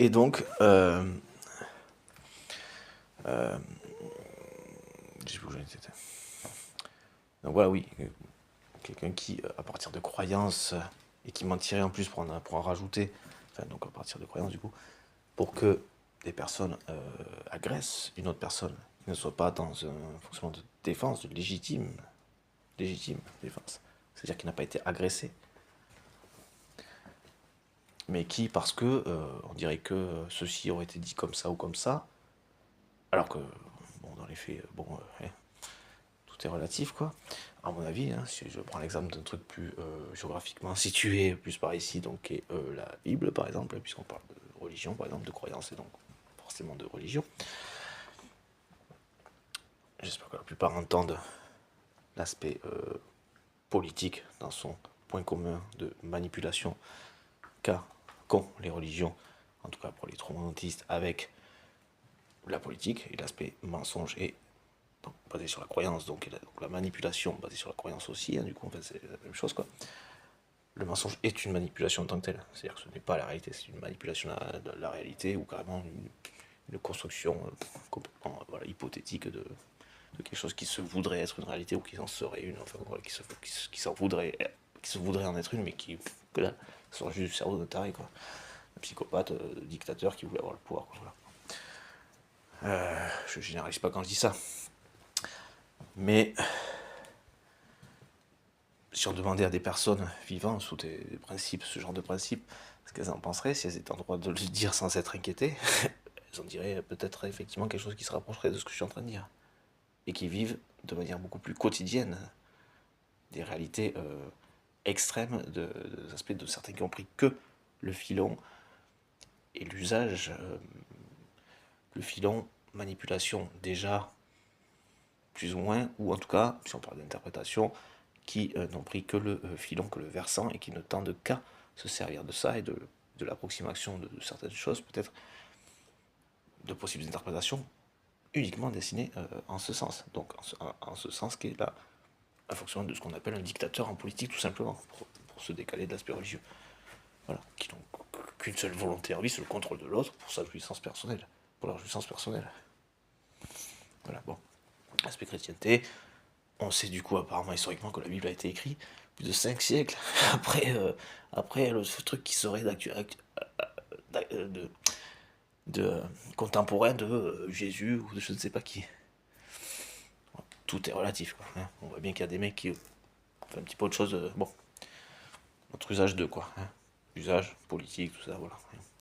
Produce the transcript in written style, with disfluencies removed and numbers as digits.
Et donc, je sais plus où j'en étais. Donc voilà, oui, quelqu'un qui, à partir de croyances, et qui mentirait en plus pour en rajouter, enfin donc à partir de croyances du coup, pour que des personnes agressent une autre personne, qui ne soit pas dans un fonctionnement de défense, de légitime défense. C'est-à-dire qu'il n'a pas été agressé, mais qui, parce que on dirait que ceci aurait été dit comme ça ou comme ça, alors que, bon, dans les faits, bon, tout est relatif, quoi. À mon avis, hein, si je prends l'exemple d'un truc plus géographiquement situé, plus par ici, donc qui est la Bible, par exemple, puisqu'on parle de religion, par exemple, de croyance, et donc forcément de religion. J'espère que la plupart entendent l'aspect politique dans son point commun de manipulation qu'ont les religions, en tout cas pour les traumatistes, avec la politique, et l'aspect mensonge est donc, basé sur la croyance, donc la manipulation basée sur la croyance aussi, hein, du coup, en fait, c'est la même chose, quoi. Le mensonge est une manipulation en tant que telle, c'est-à-dire que ce n'est pas la réalité, c'est une manipulation de la réalité, ou carrément une construction complètement voilà, hypothétique de quelque chose qui se voudrait être une réalité, ou qui en serait une, enfin voilà, qui se voudrait en être une, mais qui, que là, sort juste du cerveau d'un taré, quoi. Un psychopathe, dictateur qui voulait avoir le pouvoir, quoi, voilà. Je généralise pas quand je dis ça. Mais si on demandait à des personnes vivant sous des principes, ce genre de principes, ce qu'elles en penseraient, si elles étaient en droit de le dire sans s'être inquiétées, elles en diraient peut-être effectivement quelque chose qui se rapprocherait de ce que je suis en train de dire. Et qui vivent de manière beaucoup plus quotidienne des réalités extrêmes, des aspects de certains qui ont pris que le filon et l'usage, le filon, manipulation déjà, plus ou moins, ou en tout cas, si on parle d'interprétation, qui n'ont pris que le filon, que le versant, et qui ne tendent qu'à se servir de ça et de l'approximation de certaines choses, peut-être de possibles interprétations uniquement destinées en ce sens. Donc en ce sens qui est là un fonctionnement de ce qu'on appelle un dictateur en politique, tout simplement, pour se décaler de l'aspect religieux. Voilà, qui n'ont qu'une seule volonté en vie, c'est le contrôle de l'autre pour sa jouissance personnelle, pour leur jouissance personnelle. Voilà, bon. Aspect chrétienté, on sait du coup apparemment historiquement que la Bible a été écrite plus de 5 siècles après le truc qui serait de contemporain de Jésus ou de je ne sais pas qui. Tout est relatif, quoi, hein. On voit bien qu'il y a des mecs qui font un petit peu autre chose, bon, notre usage de quoi, hein. Usage, politique, tout ça, voilà.